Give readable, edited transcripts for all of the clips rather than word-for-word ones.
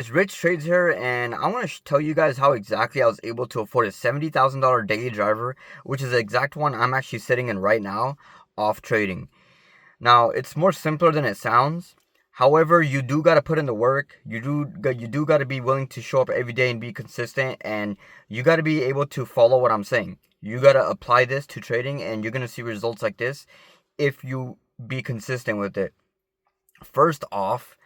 It's Rich Trades here, and I want to tell you guys how exactly I was able to afford a $70,000 daily driver, which is the exact one I'm actually sitting in right now, off trading. Now, it's more simpler than it sounds. However, you do got to put in the work. You do got to be willing to show up every day and be consistent, and you got to be able to follow what I'm saying. You got to apply this to trading, and you're going to see results like this if you be consistent with it. First off,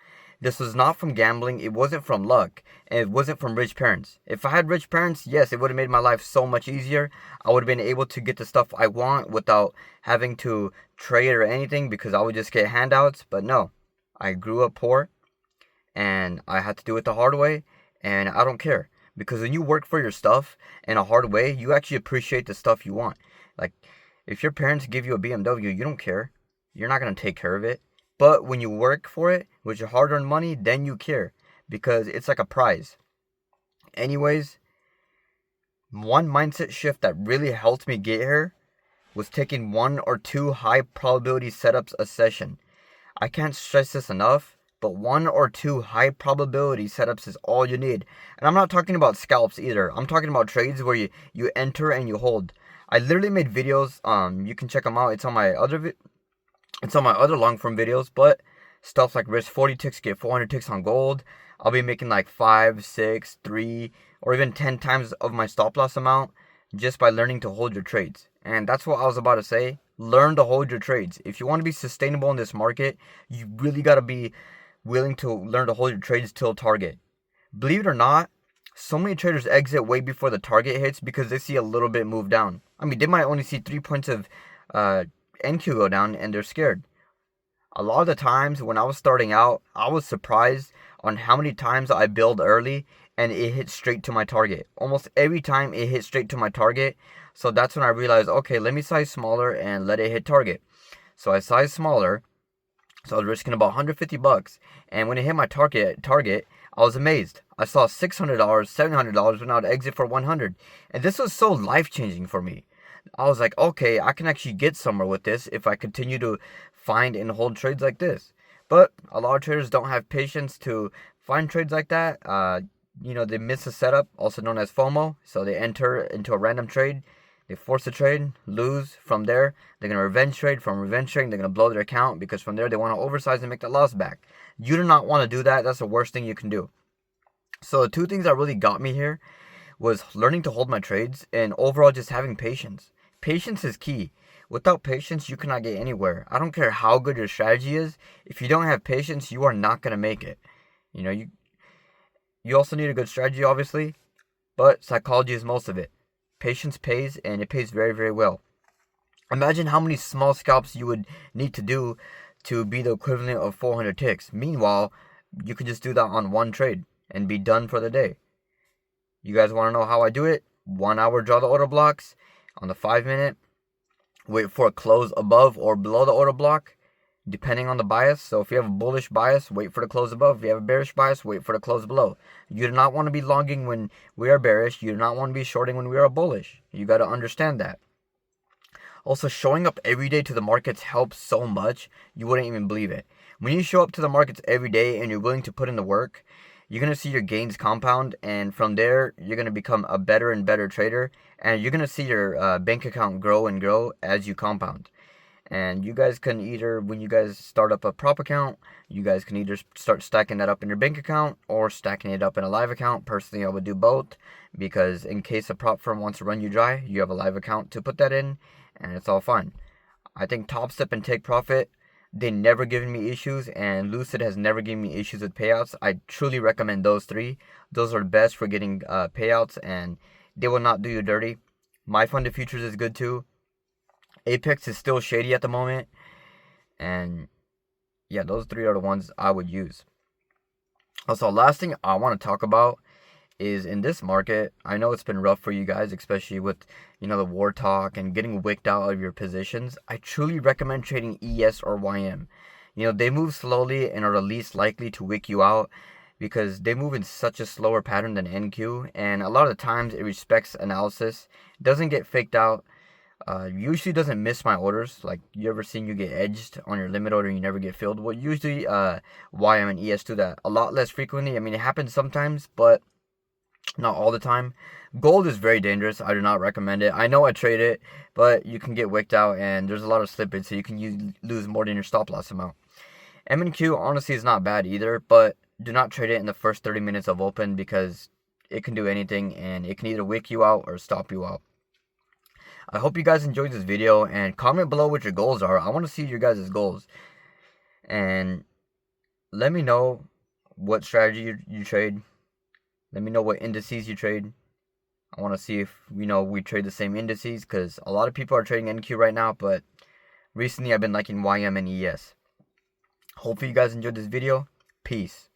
this was not from gambling, it wasn't from luck, and it wasn't from rich parents. If I had rich parents, yes, it would have made my life so much easier. I would have been able to get the stuff I want without having to trade or anything because I would just get handouts. But no, I grew up poor and I had to do it the hard way, and I don't care. Because when you work for your stuff in a hard way, you actually appreciate the stuff you want. Like, if your parents give you a BMW, you don't care. You're not going to take care of it. But when you work for it with your hard earned money, then you care because it's like a prize. Anyways, one mindset shift that really helped me get here was taking one or two high probability setups a session. I can't stress this enough, but one or two high probability setups is all you need. And I'm not talking about scalps either. I'm talking about trades where you enter and you hold. I literally made videos. You can check them out. It's on my other long form videos, but stuff like risk 40 ticks, get 400 ticks on gold. I'll be making like 5, 6, 3, or even 10 times of my stop loss amount just by learning to hold your trades. And that's what I was about to say. Learn to hold your trades. If you want to be sustainable in this market, you really got to be willing to learn to hold your trades till target. Believe it or not, so many traders exit way before the target hits because they see a little bit move down. I mean, they might only see 3 points of NQ go down and they're scared. A lot of the times when I was starting out, I was surprised on how many times I build early and it hit straight to my target. Almost every time it hit straight to my target. So that's when I realized, okay, let me size smaller and let it hit target. So I sized smaller. So I was risking about 150 bucks. And when it hit my target, I was amazed. I saw $600, $700 when I would exit for 100. And this was so life-changing for me. I was like, okay, I can actually get somewhere with this if I continue to find and hold trades like this. But a lot of traders don't have patience to find trades like that. They miss a setup, also known as FOMO. So they enter into a random trade, they force a trade, lose. From there, they're going to revenge trade. From revenge trading, they're going to blow their account because from there, they want to oversize and make the loss back. You do not want to do that. That's the worst thing you can do. So the two things that really got me here was learning to hold my trades and overall just having patience. Patience is key. Without patience, you cannot get anywhere. I don't care how good your strategy is. If you don't have patience, you are not going to make it. You also need a good strategy, obviously, but psychology is most of it. Patience pays, and it pays very, very well. Imagine how many small scalps you would need to do to be the equivalent of 400 ticks. Meanwhile, you could just do that on one trade and be done for the day. You guys want to know how I do it? 1 hour draw the order blocks on the 5 minute. Wait for a close above or below the order block, depending on the bias. So if you have a bullish bias, wait for the close above. If you have a bearish bias, wait for the close below. You do not want to be longing when we are bearish. You do not want to be shorting when we are bullish. You got to understand that. Also, showing up every day to the markets helps so much, you wouldn't even believe it. When you show up to the markets every day and you're willing to put in the work, you're going to see your gains compound, and from there, you're going to become a better and better trader, and you're going to see your bank account grow and grow as you compound. And you guys can either, when you guys start up a prop account, you guys can either start stacking that up in your bank account or stacking it up in a live account. Personally, I would do both because in case a prop firm wants to run you dry, you have a live account to put that in, and it's all fine. I think Top Step and Take Profit, they never given me issues, and Lucid has never given me issues with payouts. I truly recommend those three. Those are the best for getting payouts, and they will not do you dirty. My Funded Futures is good too. Apex is still shady at the moment, and yeah, those three are the ones I would use. Also, last thing I want to talk about is in this market, I know it's been rough for you guys, especially with, the war talk and getting wicked out of your positions. I truly recommend trading ES or YM. They move slowly and are the least likely to wick you out because they move in such a slower pattern than NQ, and a lot of the times it respects analysis, doesn't get faked out. Usually doesn't miss my orders. Like, you ever seen you get edged on your limit order and you never get filled? Well, usually YM and ES do that a lot less frequently. I mean, it happens sometimes, but not all the time. Gold is very dangerous. I do not recommend it. I know I trade it, but you can get wicked out and there's a lot of slippage, so you can lose more than your stop loss amount. MNQ honestly is not bad either, but do not trade it in the first 30 minutes of open because it can do anything and it can either wick you out or stop you out. I hope you guys enjoyed this video, and comment below what your goals are. I want to see your guys' goals. And let me know what strategy you trade. Let me know what indices you trade. I want to see if we trade the same indices, because a lot of people are trading NQ right now, but recently I've been liking YM and ES. Hopefully you guys enjoyed this video. Peace.